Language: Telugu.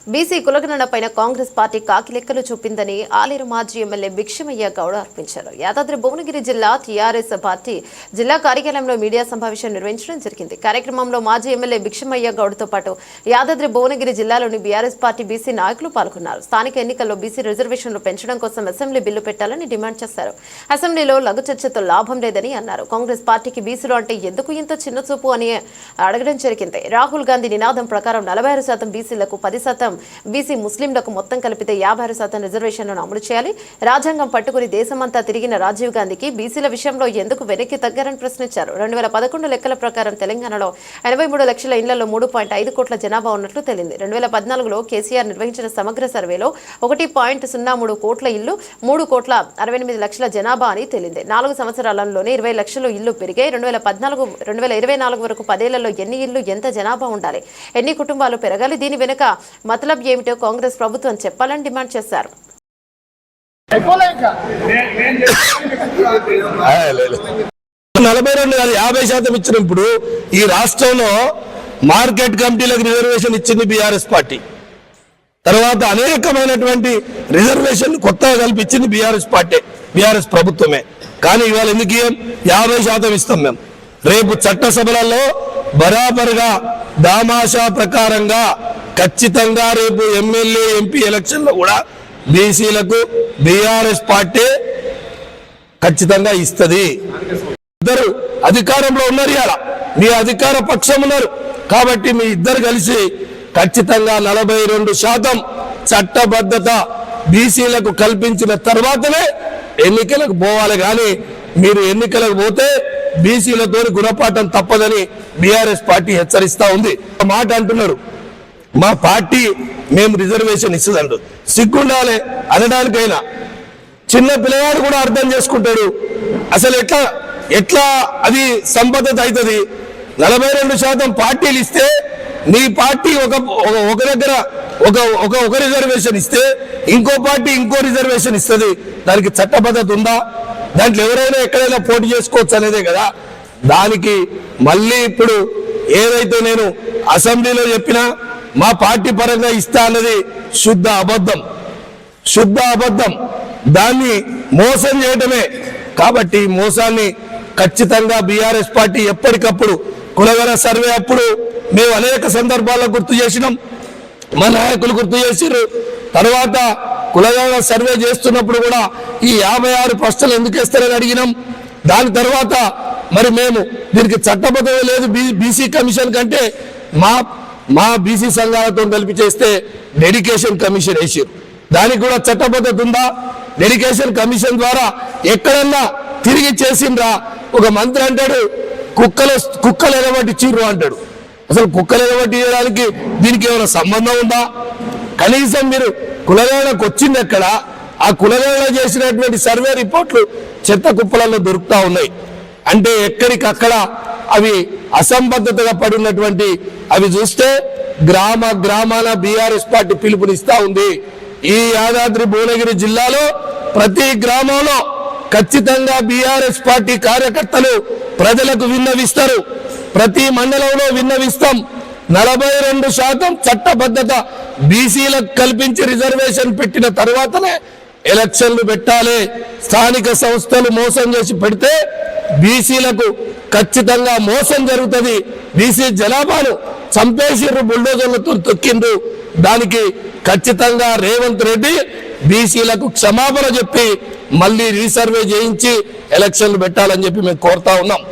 బీసీ కులగణనపైన కాంగ్రెస్ పార్టీ కాకిలెక్కలు చూపిందని ఆలేరు మాజీ ఎమ్మెల్యే భిక్షమయ్య గౌడ ఆరోపించారు. యాదాద్రి భువనగిరి జిల్లా టీఆర్ఎస్ పార్టీ జిల్లా కార్యాలయంలో మీడియా సమావేశం నిర్వహించడం జరిగింది. కార్యక్రమంలో మాజీ ఎమ్మెల్యే భిక్షమయ్య గౌడతో పాటు యాదాద్రి భువనగిరి జిల్లాలోని బీఆర్ఎస్ పార్టీ బీసీ నాయకులు పాల్గొన్నారు. స్థానిక ఎన్నికల్లో బీసీ రిజర్వేషన్లు పెంచడం కోసం అసెంబ్లీ బిల్లు పెట్టాలని డిమాండ్ చేశారు. అసెంబ్లీలో లఘు చర్చతో లాభం లేదని అన్నారు. కాంగ్రెస్ పార్టీకి బీసీలు అంటే ఎందుకు ఇంత చిన్నచూపు అని అడగడం జరిగింది. రాహుల్ గాంధీ నినాదం ప్రకారం 46% బీసీలకు 10% బీసీ ముస్లింలకు మొత్తం కలిపితే 56% రిజర్వేషన్లను అమలు చేయాలి. రాజ్యాంగం పట్టుకుని దేశమంతా తిరిగిన రాజీవ్ గాంధీకి బీసీల విషయంలో ఎందుకు వెనక్కి తగ్గారని ప్రశ్నించారు. 2011 లెక్కల ప్రకారం తెలంగాణలో 83 లక్షల ఇళ్లలో 3.5 కోట్ల జనాభా ఉన్నట్లు తేలింది. 2014లో కేసీఆర్ నిర్వహించిన సమగ్ర సర్వేలో 1.03 కోట్ల ఇళ్లు 3.68 లక్షల జనాభా అని తేలింది. 4 సంవత్సరాలలోనే 20 లక్షలు ఇళ్లు పెరిగాయి. 2024 వరకు 10 ఏళ్లలో ఎన్ని ఇళ్లు, ఎంత జనాభా ఉండాలి, ఎన్ని కుటుంబాలు పెరగాలి, దీని వెనుక మతలబ్ ఏమిటో కాంగ్రెస్ ప్రభుత్వం చెప్పాలని డిమాండ్ చేశారు. 50% ఇచ్చినప్పుడు ఈ రాష్ట్రంలో మార్కెట్ కమిటీలకు రిజర్వేషన్ ఇచ్చింది బీఆర్ఎస్ పార్టీ. తర్వాత అనేకమైనటువంటి రిజర్వేషన్ కొత్తగా కల్పించింది బీఆర్ఎస్ పార్టీ, బీఆర్ఎస్ ప్రభుత్వమే. కానీ ఇవాళ ఎందుకు 50% ఇస్తాం మేము. రేపు చట్టసభలలో బరాబరుగా దామాషా ప్రకారంగా ఖచ్చితంగా రేపు ఎమ్మెల్యే ఎంపీ ఎలక్షన్లో కూడా బీసీలకు బీఆర్ఎస్ పార్టీ ఖచ్చితంగా ఇస్తుంది. ఇద్దరు అధికారంలో ఉన్నారు, ఇలా మీ అధికార పక్షం ఉన్నారు కాబట్టి మీ ఇద్దరు కలిసి ఖచ్చితంగా 42% చట్టబద్ధత బీసీలకు కల్పించిన తర్వాతనే ఎన్నికలకు పోవాలి. కానీ మీరు ఎన్నికలకు పోతే బీసీలతో గుణపాఠం తప్పదని బీఆర్ఎస్ పార్టీ హెచ్చరిస్తా ఉంది. మాట అంటున్నారు, మా పార్టీ మేము రిజర్వేషన్ ఇస్తుందండు. సిగ్గుండాలి అనడానికైనా. చిన్న పిల్లవాడు కూడా అర్థం చేసుకుంటాడు. అసలు ఎట్లా అది సంబద్ధత అవుతుంది? 42% పార్టీలు ఇస్తే నీ పార్టీ ఒక దగ్గర ఒక రిజర్వేషన్ ఇస్తే ఇంకో పార్టీ ఇంకో రిజర్వేషన్ ఇస్తుంది. దానికి చట్టబద్ధత ఉందా? దాంట్లో ఎవరైనా ఎక్కడైనా పోటీ చేసుకోవచ్చు అనేదే కదా. దానికి మళ్ళీ ఇప్పుడు ఏదైతే నేను అసెంబ్లీలో చెప్పినా మా పార్టీ పరంగా ఇస్తా అన్నది శుద్ధ అబద్ధం. దాన్ని మోసం చేయటమే. కాబట్టి మోసాన్ని ఖచ్చితంగా బీఆర్ఎస్ పార్టీ ఎప్పటికప్పుడు కులగణ సర్వే అప్పుడు మేము అనేక సందర్భాల్లో గుర్తు చేసినాం, మా నాయకులు గుర్తు చేసిర్రు. తర్వాత కులగణ సర్వే చేస్తున్నప్పుడు కూడా ఈ 56 ప్రశ్నలు ఎందుకు వేస్తారని అడిగినాం. దాని తర్వాత మరి మేము దీనికి చట్టబద్ధత లేదు బీసీ కమిషన్ కంటే మా బీసీ సంఘాలతో కలిపి చేస్తే డెడికేషన్ కమిషన్ వేసారు. దానికి కూడా చట్టబద్ధత ఉందా? డెడికేషన్ కమిషన్ ద్వారా ఎక్కడన్నా తిరిగి చేసిండ్రా? ఒక మంత్రి అంటాడు కుక్కలు ఎగబట్టి చీరు అంటాడు. అసలు కుక్కలు ఎగబట్టి చేయడానికి దీనికి ఏమైనా సంబంధం ఉందా? కనీసం మీరు కులగణకు వచ్చింది ఎక్కడ? ఆ కులగణన చేసినటువంటి సర్వే రిపోర్ట్లు చెత్త కుప్పలలో దొరుకుతా ఉన్నాయి. అంటే ఎక్కడికక్కడ అవి అసంబద్ధతగా పడినటువంటి అవి చూస్తే గ్రామాల బీఆర్ఎస్ పార్టీ పిలుపునిస్తా ఉంది. ఈ యాదాద్రి భువనగిరి జిల్లాలో ప్రతి గ్రామంలో ఖచ్చితంగా బీఆర్ఎస్ పార్టీ కార్యకర్తలు ప్రజలకు విన్నవిస్తారు. ప్రతి మండలంలో విన్నవిస్తాం. 42% చట్టబద్ధత బీసీలకు కల్పించి రిజర్వేషన్ పెట్టిన తర్వాతనే ఎలక్షన్లు పెట్టాలి. స్థానిక సంస్థలు మోసం చేసి పెడితే బీసీలకు ఖచ్చితంగా మోసం జరుగుతుంది. బీసీ జనాభాను చంపేసిర్రు, బుల్డోజర్లతో తొక్కిండ్రు. దానికి ఖచ్చితంగా రేవంత్ రెడ్డి బీసీలకు క్షమాపణ చెప్పి మళ్ళీ రీసర్వే చేయించి ఎలక్షన్లు పెట్టాలని చెప్పి మేము కోరుతా ఉన్నాం.